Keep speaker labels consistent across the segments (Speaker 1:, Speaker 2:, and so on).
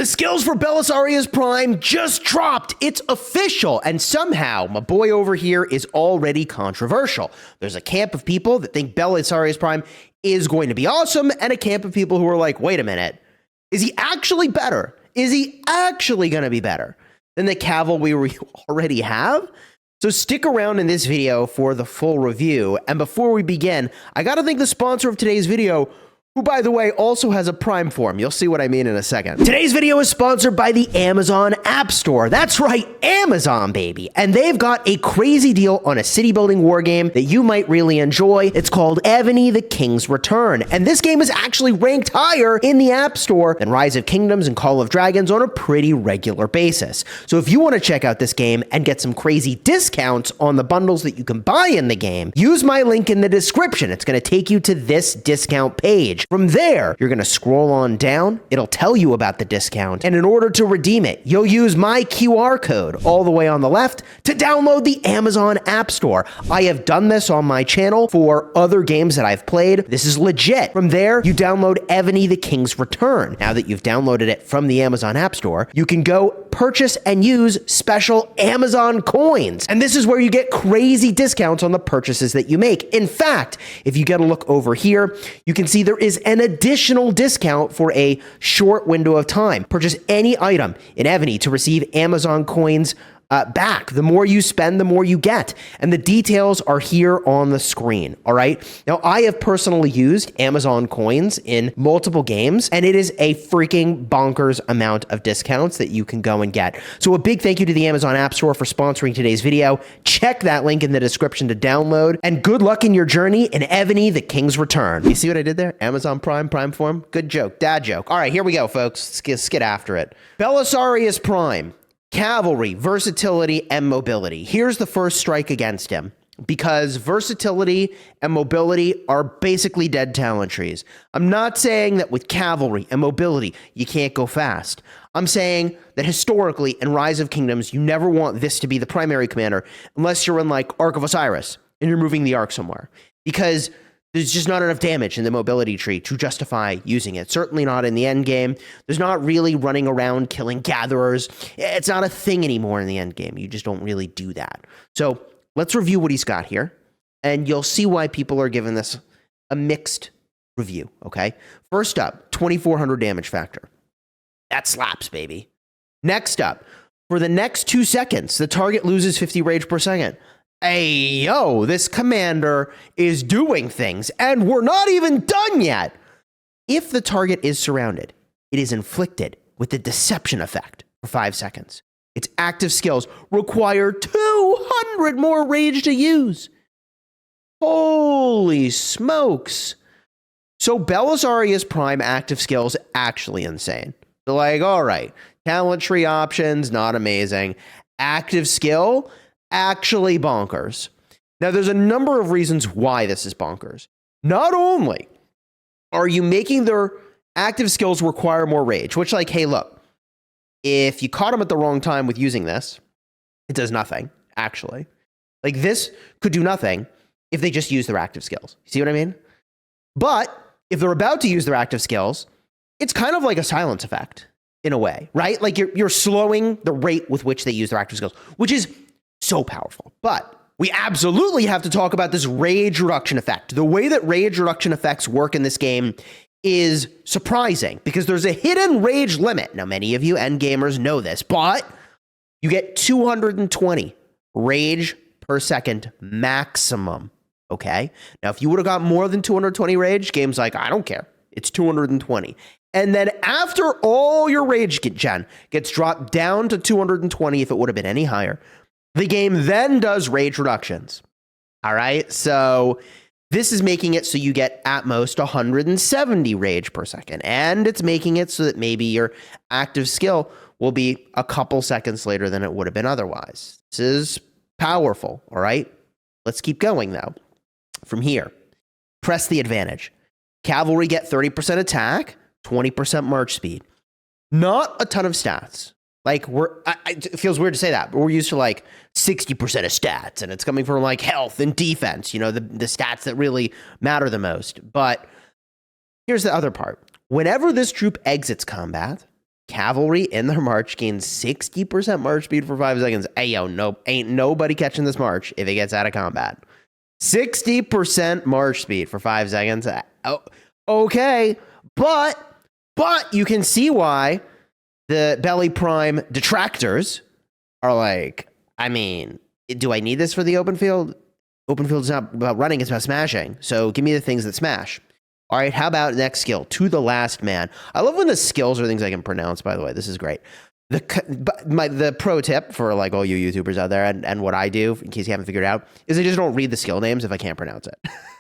Speaker 1: The skills for Belisarius Prime just dropped. It's official. And somehow, my boy over here is already controversial. There's a camp of people that think Belisarius Prime is going to be awesome, and a camp of people who are like, wait a minute, is he actually better? Is he actually going to be better than the Cavalry we already have? So stick around in this video for the full review. And before we begin, I got to thank the sponsor of today's video, who, by the way, also has a Prime form. You'll see what I mean in a second. Today's video is sponsored by the Amazon Appstore. That's right, Amazon, baby. And they've got a crazy deal on a city-building war game that you might really enjoy. It's called Nevski, the King's Return. And this game is actually ranked higher in the App Store than Rise of Kingdoms and Call of Dragons on a pretty regular basis. So if you want to check out this game and get some crazy discounts on the bundles that you can buy in the game, use my link in the description. It's going to take you to this discount page. From there, you're going to scroll on down. It'll tell you about the discount. And in order to redeem it, you'll use my QR code all the way on the left to download the Amazon App Store. I have done this on my channel for other games that I've played. This is legit. From there, you download Nevski, the King's Return. Now that you've downloaded it from the Amazon App Store, you can go purchase and use special Amazon coins. And this is where you get crazy discounts on the purchases that you make. In fact, if you get a look over here, you can see there is an additional discount for a short window of time. Purchase any item in Nevski to receive Amazon coins back. The more you spend, the more you get. And the details are here on the screen, all right? Now, I have personally used Amazon coins in multiple games, and it is a freaking bonkers amount of discounts that you can go and get. So a big thank you to the Amazon App Store for sponsoring today's video. Check that link in the description to download, and good luck in your journey in Nevski, the King's Return. You see what I did there? Amazon Prime form? Good joke, dad joke. All right, here we go, folks. Let's get after it. Belisarius Prime. Cavalry, versatility, and mobility. Here's the first strike against him, because versatility and mobility are basically dead talent trees. I'm not saying that with cavalry and mobility, you can't go fast. I'm saying that historically in Rise of Kingdoms, you never want this to be the primary commander unless you're in like Ark of Osiris and you're moving the Ark somewhere, because there's just not enough damage in the mobility tree to justify using it. Certainly not in the end game. There's not really running around killing gatherers. It's not a thing anymore in the end game. You just don't really do that. So let's review what he's got here, and you'll see why people are giving this a mixed review, okay? First up, 2400 damage factor. That slaps, baby. Next up, for the next 2 seconds, the target loses 50 rage per second. Hey, yo, this commander is doing things, and we're not even done yet. If the target is surrounded, it is inflicted with the deception effect for 5 seconds. Its active skills require 200 more rage to use. Holy smokes. So Belisarius Prime active skills actually insane. They're like, all right, talent tree options, not amazing. Active skill, actually bonkers. Now, there's a number of reasons why this is bonkers. Not only are you making their active skills require more rage, which, like, hey, look, if you caught them at the wrong time with using this, it does nothing, actually. Like, this could do nothing if they just use their active skills. You see what I mean? But if they're about to use their active skills, it's kind of like a silence effect in a way, right? Like, you're slowing the rate with which they use their active skills, which is so powerful. But we absolutely have to talk about this rage reduction effect. The way that rage reduction effects work in this game is surprising because there's a hidden rage limit. Now, many of you end gamers know this, but you get 220 rage per second maximum. Okay. Now, if you would have got more than 220 rage, game's like, I don't care. It's 220. And then after all your rage gen gets dropped down to 220, if it would have been any higher, the game then does rage reductions. All right. So this is making it so you get at most 170 rage per second. And it's making it so that maybe your active skill will be a couple seconds later than it would have been otherwise. This is powerful. All right. Let's keep going, though. From here, press the advantage. Cavalry get 30% attack, 20% march speed. Not a ton of stats. Like, it feels weird to say that, but we're used to like 60% of stats, and it's coming from like health and defense, you know, the stats that really matter the most. But here's the other part. Whenever this troop exits combat, Cavalry in their march gains 60% march speed for 5 seconds. Hey, yo, nope, ain't nobody catching this march if it gets out of combat. 60% march speed for 5 seconds. Oh, okay, but you can see why the Belly Prime detractors are like, I mean, do I need this for the open field? Open field is not about running, it's about smashing. So give me the things that smash. All right, how about next skill? To the Last Man. I love when the skills are things I can pronounce, by the way. This is great. The pro tip for like all you YouTubers out there and what I do, in case you haven't figured it out, is I just don't read the skill names if I can't pronounce it.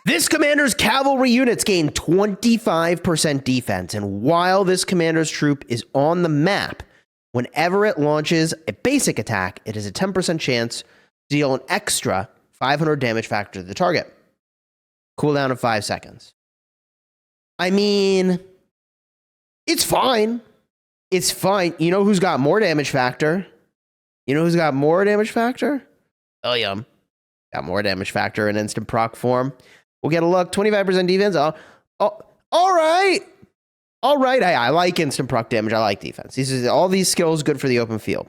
Speaker 1: This commander's cavalry units gain 25% defense, and while this commander's troop is on the map, whenever it launches a basic attack, it has a 10% chance to deal an extra 500 damage factor to the target. Cooldown of 5 seconds. I mean, it's fine. It's fine. You know who's got more damage factor? William. Got more damage factor in instant proc form. We'll get a look. 25% defense. All right. I like instant proc damage. I like defense. All these skills good for the open field.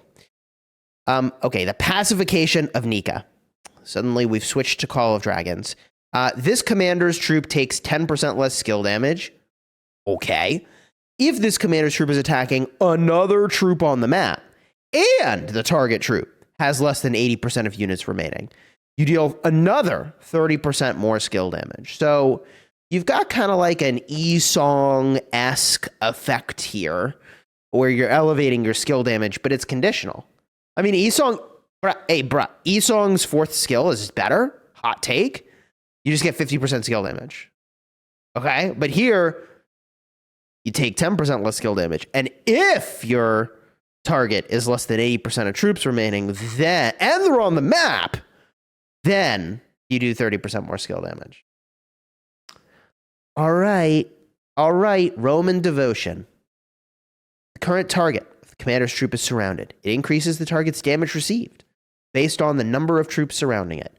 Speaker 1: Okay, the pacification of Nika. Suddenly we've switched to Call of Dragons. This commander's troop takes 10% less skill damage. Okay. If this commander's troop is attacking another troop on the map, and the target troop has less than 80% of units remaining, you deal another 30% more skill damage. So you've got kind of like an E-Song-esque effect here, where you're elevating your skill damage, but it's conditional. I mean, E-Song's 4th skill is better. Hot take. You just get 50% skill damage. Okay? But here, you take 10% less skill damage. And if your target is less than 80% of troops remaining, then, and they're on the map, then you do 30% more skill damage. All right, Roman devotion. The current target of the commander's troop is surrounded. It increases the target's damage received based on the number of troops surrounding it.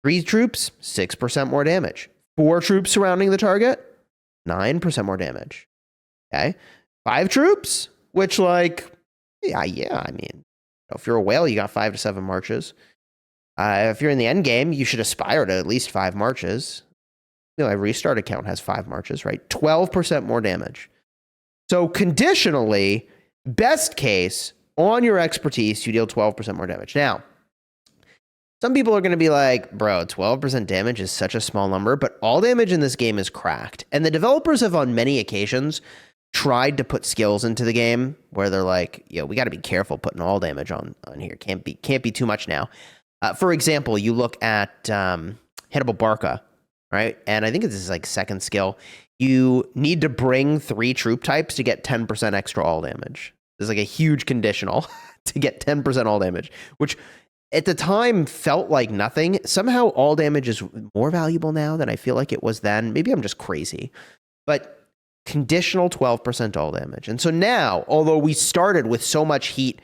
Speaker 1: 3 troops, 6% more damage. 4 troops surrounding the target, 9% more damage. Okay? 5 troops, which I mean, if you're a whale, you got 5 to 7 marches. If you're in the end game, you should aspire to at least 5 marches. A restart account has 5 marches, right? 12% more damage. So conditionally, best case, on your expertise, you deal 12% more damage. Now, some people are going to be like, bro, 12% damage is such a small number, but all damage in this game is cracked. And the developers have on many occasions tried to put skills into the game where they're like, we got to be careful putting all damage on here. Can't be too much now. For example, you look at Hannibal Barca, right? And I think this is like 2nd skill. You need to bring 3 troop types to get 10% extra all damage. There's like a huge conditional to get 10% all damage, which at the time felt like nothing. Somehow all damage is more valuable now than I feel like it was then. Maybe I'm just crazy. But conditional 12% all damage. And so now, although we started with so much heat,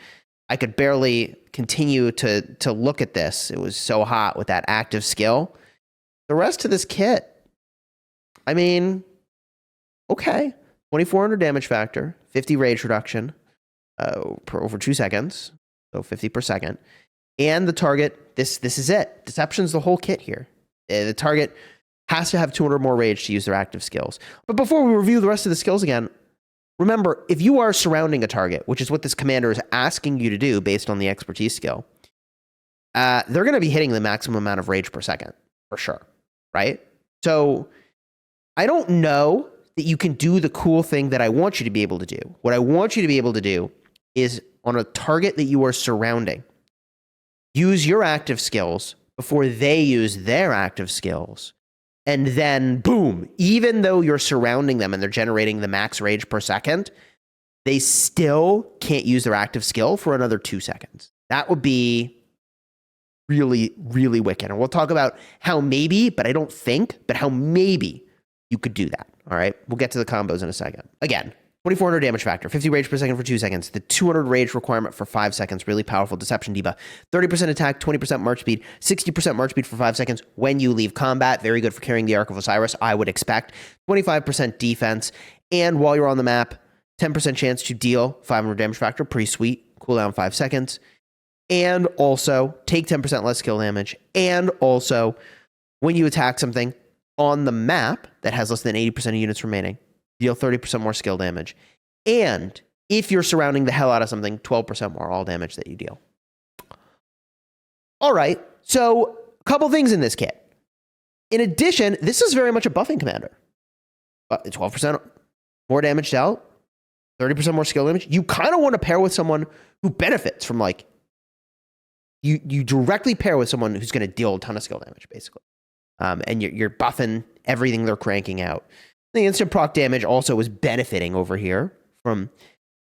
Speaker 1: I could barely continue to look at this. It was so hot with that active skill. The rest of this kit, I mean, okay. 2400 damage factor, 50 rage reduction per over 2 seconds, so 50 per second. And the target, this is it. Deception's the whole kit here. The target has to have 200 more rage to use their active skills. But before we review the rest of the skills again, remember, if you are surrounding a target, which is what this commander is asking you to do based on the expertise skill, they're going to be hitting the maximum amount of rage per second, for sure, right? So I don't know that you can do the cool thing that I want you to be able to do. What I want you to be able to do is on a target that you are surrounding, use your active skills before they use their active skills. And then, boom, even though you're surrounding them and they're generating the max rage per second, they still can't use their active skill for another 2 seconds. That would be really, really wicked. And we'll talk about how maybe, but I don't think, but how maybe you could do that. All right, we'll get to the combos in a second. Again, 2400 damage factor, 50 rage per second for 2 seconds, the 200 rage requirement for 5 seconds, really powerful deception debuff, 30% attack, 20% march speed, 60% march speed for 5 seconds when you leave combat, very good for carrying the Ark of Osiris, I would expect, 25% defense, and while you're on the map, 10% chance to deal 500 damage factor, pretty sweet, cooldown 5 seconds, and also take 10% less skill damage, and also when you attack something on the map that has less than 80% of units remaining, deal 30% more skill damage, and if you're surrounding the hell out of something, 12% more all damage that you deal. All right, so a couple things in this kit. In addition, this is very much a buffing commander. 12% more damage dealt, 30% more skill damage. You kind of want to pair with someone who benefits from, like, you directly pair with someone who's going to deal a ton of skill damage, basically. And you're buffing everything they're cranking out. The instant proc damage also is benefiting over here from,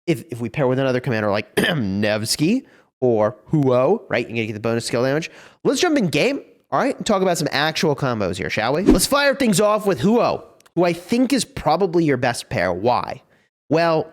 Speaker 1: if we pair with another commander like Nevski or Huo, right? You're going to get the bonus skill damage. Let's jump in game, all right, and talk about some actual combos here, shall we? Let's fire things off with Huo, who I think is probably your best pair. Why? Well,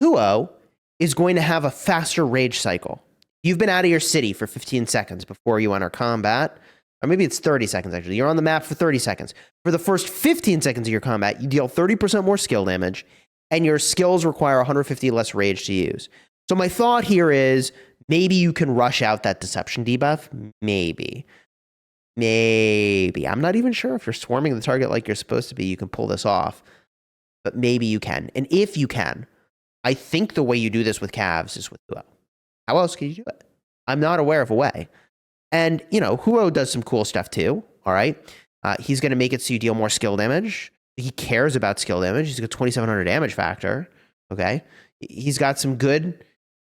Speaker 1: Huo is going to have a faster rage cycle. You've been out of your city for 15 seconds before you enter combat, or maybe it's 30 seconds actually. You're on the map for 30 seconds. For the first 15 seconds of your combat, you deal 30% more skill damage, and your skills require 150 less rage to use. So my thought here is maybe you can rush out that deception debuff. Maybe. I'm not even sure if you're swarming the target like you're supposed to be, you can pull this off. But maybe you can. And if you can, I think the way you do this with Cavs is with Huo. How else can you do it? I'm not aware of a way. And, you know, Huo does some cool stuff too, all right? He's going to make it so you deal more skill damage. He cares about skill damage. He's got 2,700 damage factor, okay? He's got some good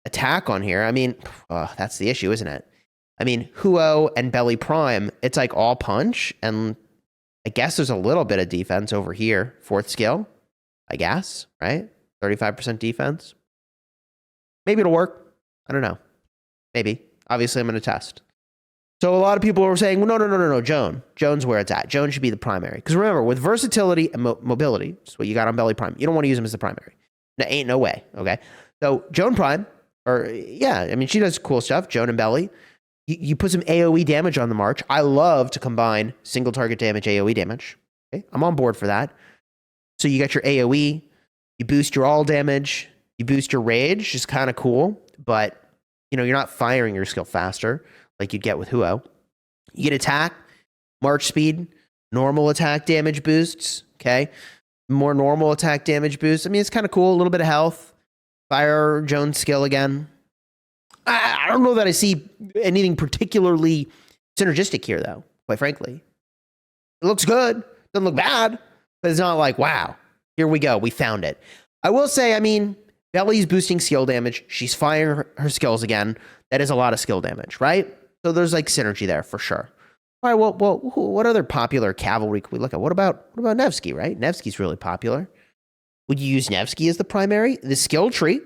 Speaker 1: attack on here. I mean, that's the issue, isn't it? I mean, Huo and Belly Prime, it's like all punch, and I guess there's a little bit of defense over here. 4th skill, I guess, right? 35% defense. Maybe it'll work. I don't know. Maybe. Obviously, I'm going to test. So a lot of people are saying, well, no, Joan. Joan's where it's at. Joan should be the primary. Because remember, with versatility and mobility, that's what you got on Belly Prime. You don't want to use him as the primary. No, ain't no way, okay? So Joan Prime, I mean, she does cool stuff, Joan and Belly. You put some AoE damage on the march. I love to combine single target damage, AoE damage. Okay? I'm on board for that. So you got your AoE, you boost your all damage, you boost your rage, which is kind of cool, but you know, you're not firing your skill faster like you'd get with Huo. You get attack, march speed, normal attack damage boosts, okay? More normal attack damage boosts. I mean, it's kind of cool. A little bit of health. Fire Joan's skill again. I don't know that I see anything particularly synergistic here, though, quite frankly. It looks good. Doesn't look bad. But it's not like, wow, here we go. We found it. I will say, I mean, Belly's boosting skill damage. She's firing her skills again. That is a lot of skill damage, right? So there's like synergy there for sure. All right, well, what other popular cavalry could we look at? What about Nevski, right? Nevski's really popular. Would you use Nevski as the primary? The skill tree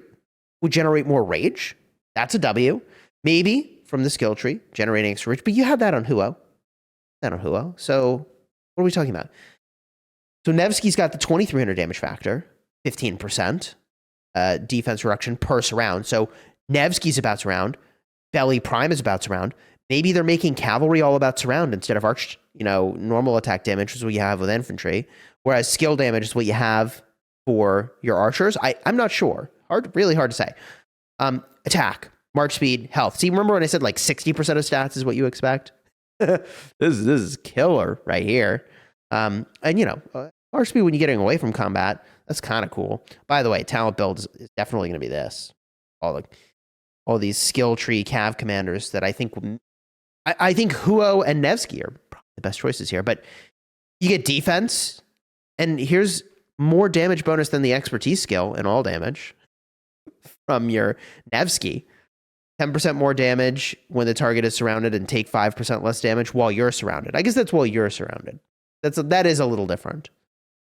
Speaker 1: would generate more rage. That's a W. Maybe from the skill tree, generating extra rage. But you have that on Huo. So what are we talking about? So Nevski's got the 2,300 damage factor, 15% defense reduction per surround. So Nevski's about surround. Belly Prime is about surround. Maybe they're making cavalry all about surround instead of arch, normal attack damage, which is what you have with infantry. Whereas skill damage is what you have for your archers. I'm not sure. Really hard to say. Attack, march speed, health. See, remember when I said like 60% of stats is what you expect? this is killer right here. And march speed when you're getting away from combat, that's kind of cool. By the way, talent build is definitely going to be this. All these skill tree cav commanders that I think Huo and Nevski are probably the best choices here. But you get defense, and here's more damage bonus than the expertise skill in all damage from your Nevski. 10% more damage when the target is surrounded and take 5% less damage while you're surrounded. I guess that's while you're surrounded. That is a little different.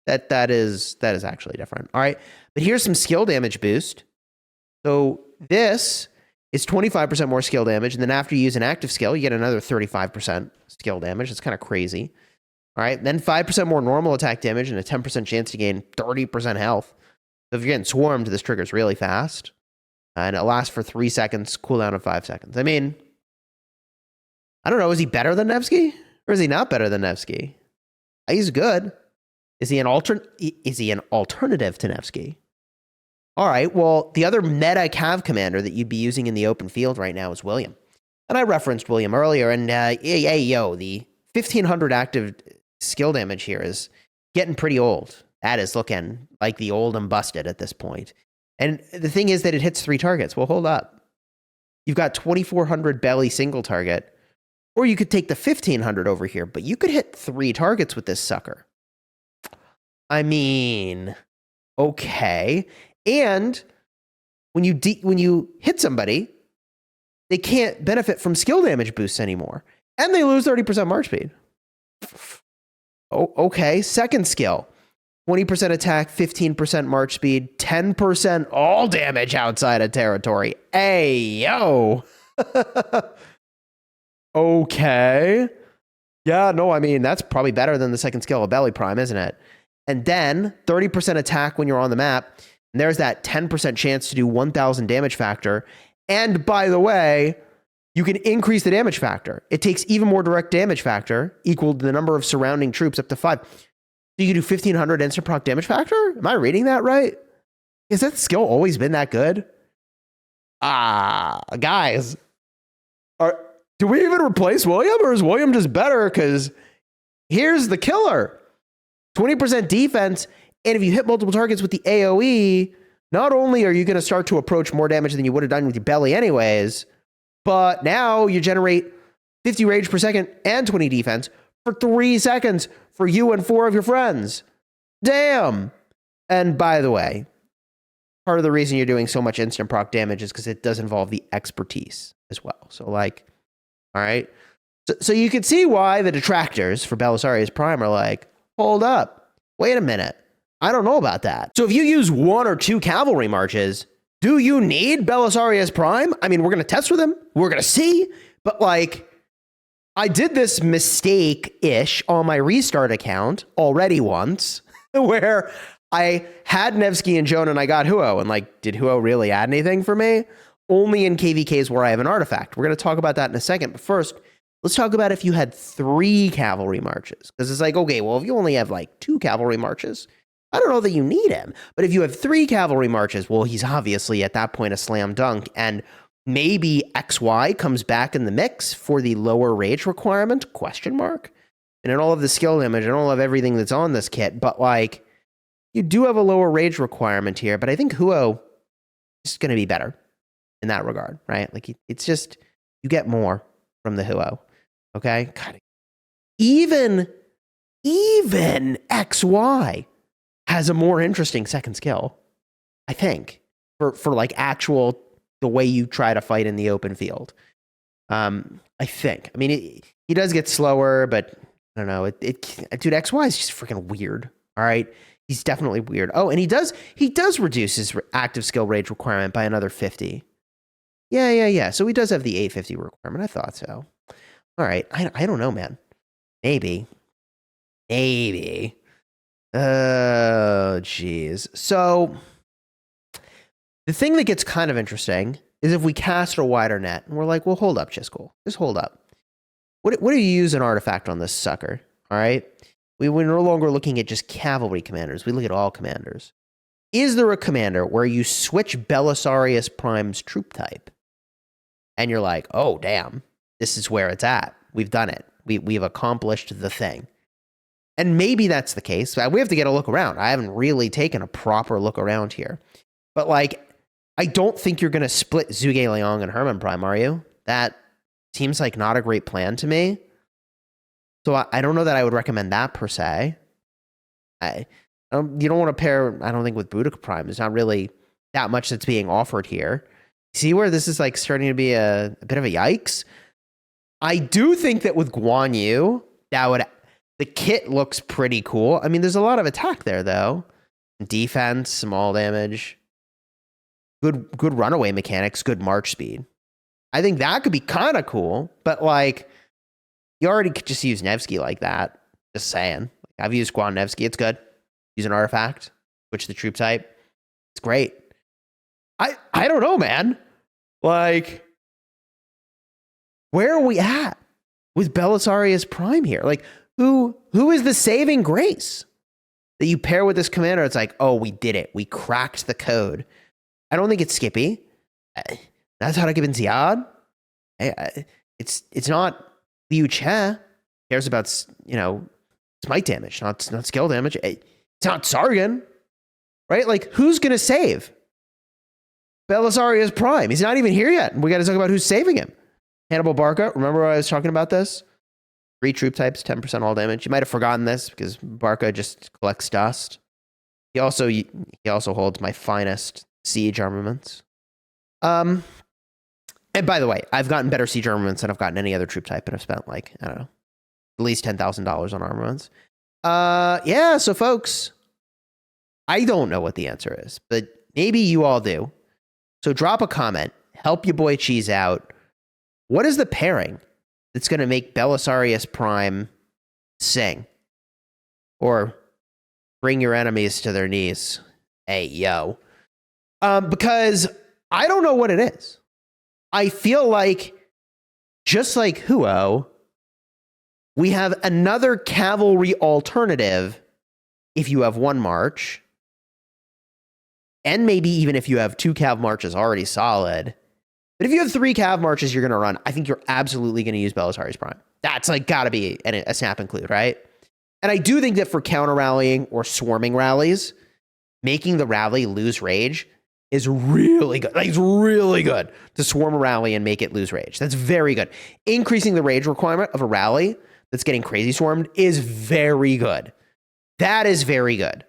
Speaker 1: That is actually different. All right. But here's some skill damage boost. So this is 25% more skill damage. And then after you use an active skill, you get another 35% skill damage. It's kind of crazy. All right. Then 5% more normal attack damage and a 10% chance to gain 30% health. So if you're getting swarmed, this triggers really fast. And it lasts for 3 seconds, cooldown of 5 seconds. I mean, I don't know. Is he better than Nevski? Or is he not better than Nevski? He's good. Is he an alternative to Nevski? All right, well, the other meta Cav commander that you'd be using in the open field right now is William. And I referenced William earlier, and the 1500 active skill damage here is getting pretty old. That is looking like the old and busted at this point. And the thing is that it hits 3 targets. Well, hold up. You've got 2400 belly single target, or you could take the 1500 over here, but you could hit 3 targets with this sucker. I mean, okay. And when you hit somebody, they can't benefit from skill damage boosts anymore, and they lose 30% march speed. Oh, okay. Second skill, 20% attack, 15% march speed, 10% all damage outside of territory. Hey, yo. Okay. Yeah, no, I mean, that's probably better than the second skill of Belly Prime, isn't it? And then 30% attack when you're on the map. And there's that 10% chance to do 1000 damage factor. And by the way, you can increase the damage factor. It takes even more direct damage factor, equal to the number of surrounding troops up to 5. So you can do 1500 instant proc damage factor? Am I reading that right? Is that skill always been that good? Guys, do we even replace William, or is William just better? Because here's the killer. 20% defense, and if you hit multiple targets with the AoE, not only are you going to start to approach more damage than you would have done with your belly anyways, but now you generate 50 rage per second and 20 defense for 3 seconds for you and 4 of your friends. Damn. And by the way, part of the reason you're doing so much instant proc damage is because it does involve the expertise as well. So like, all right. So you can see why the detractors for Belisarius Prime are like, hold up, wait a minute. I don't know about that. So if you use 1 or 2 cavalry marches, do you need Belisarius Prime? I mean, we're going to test with him. We're going to see. But like, I did this mistake-ish on my restart account already once, where I had Nevski and Joan and I got Huo. And like, did Huo really add anything for me? Only in KVKs where I have an artifact. We're going to talk about that in a second. But first, let's talk about if you had 3 cavalry marches. Because it's like, okay, well, if you only have like 2 cavalry marches, I don't know that you need him. But if you have 3 cavalry marches, well, he's obviously at that point a slam dunk. And maybe XY comes back in the mix for the lower rage requirement, question mark. And in all of the skill damage and all of everything that's on this kit. But like, you do have a lower rage requirement here. But I think Huo is going to be better in that regard, right? Like, it's just, you get more from the Huo. Okay? God, even XY has a more interesting second skill, I think, for like actual, the way you try to fight in the open field. I think. I mean, he does get slower, but I don't know. Dude, XY is just freaking weird. All right? He's definitely weird. Oh, and he does reduce his active skill rage requirement by another 50. Yeah. So he does have the 850 requirement. I thought so. All right. I don't know, man. Maybe. Oh, geez. So the thing that gets kind of interesting is if we cast a wider net and we're like, well, hold up, Chisgule. Just hold up. What do you use an artifact on this sucker? All right. We're no longer looking at just cavalry commanders. We look at all commanders. Is there a commander where you switch Belisarius Prime's troop type and you're like, oh, damn, this is where it's at. We've done it. We've accomplished the thing. And maybe that's the case. We have to get a look around. I haven't really taken a proper look around here. But like, I don't think you're going to split Zhuge Liang and Hermann Prime, are you? That seems like not a great plan to me. So I don't know that I would recommend that per se. You don't want to pair, I don't think, with Boudica Prime. There's not really that much that's being offered here. See where this is like starting to be a bit of a yikes? I do think that with Guan Yu, the kit looks pretty cool. I mean, there's a lot of attack there, though. Defense, small damage, good runaway mechanics, good march speed. I think that could be kind of cool, but like, you already could just use Nevski like that. Just saying. I've used Guan Nevski. It's good. Use an artifact, switch the troop type. It's great. I don't know, man. Like, where are we at with Belisarius Prime here? Like, who is the saving grace? that you pair with this commander, it's like, oh, we did it. We cracked the code. I don't think it's Skippy. That's how to give in Ziad. It's not Liu Che. Cares about, smite damage, not skill damage. It's not Sargon, right? Like, who's going to save Belisarius Prime? He's not even here yet. We got to talk about who's saving him. Hannibal Barca. Remember when I was talking about this? 3 troop types, 10% all damage. You might have forgotten this because Barca just collects dust. He also holds my finest siege armaments. And by the way, I've gotten better siege armaments than I've gotten any other troop type, and I've spent at least $10,000 on armaments. Yeah, so folks, I don't know what the answer is, but maybe you all do. So drop a comment, help your boy Cheese out. What is the pairing that's going to make Belisarius Prime sing? Or bring your enemies to their knees? Hey, yo. Because I don't know what it is. I feel like, just like Huo, we have another cavalry alternative if you have 1 march. And maybe even if you have 2 cav marches already solid. But if you have 3 cav marches you're going to run, I think you're absolutely going to use Belisarius Prime. That's got to be a snap include, right? And I do think that for counter rallying or swarming rallies, making the rally lose rage is really good. It's really good to swarm a rally and make it lose rage. That's very good. Increasing the rage requirement of a rally that's getting crazy swarmed is very good. That is very good.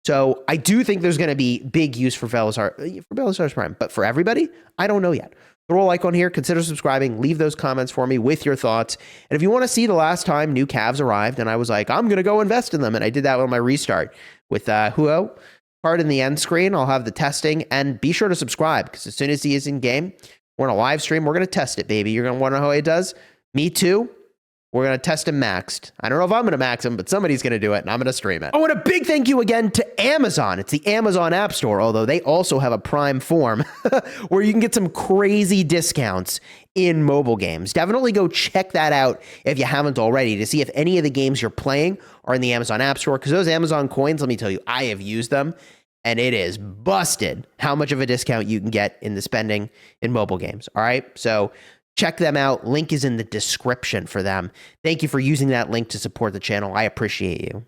Speaker 1: So I do think there's going to be big use for Belisarius Prime. But for everybody, I don't know yet. Throw a like on here. Consider subscribing. Leave those comments for me with your thoughts. And if you want to see the last time new calves arrived, and I was like, I'm going to go invest in them. And I did that on my restart with Huo. Card in the end screen. I'll have the testing. And be sure to subscribe, because as soon as he is in game, we're on a live stream. We're going to test it, baby. You're going to want to know how it does. Me too. We're going to test him maxed. I don't know if I'm going to max him, but somebody's going to do it, and I'm going to stream it. Oh, and a big thank you again to Amazon. It's the Amazon Appstore, although they also have a Prime form where you can get some crazy discounts in mobile games. Definitely go check that out if you haven't already to see if any of the games you're playing are in the Amazon Appstore, because those Amazon coins, let me tell you, I have used them, and it is busted how much of a discount you can get in the spending in mobile games. All right, so check them out. Link is in the description for them. Thank you for using that link to support the channel. I appreciate you.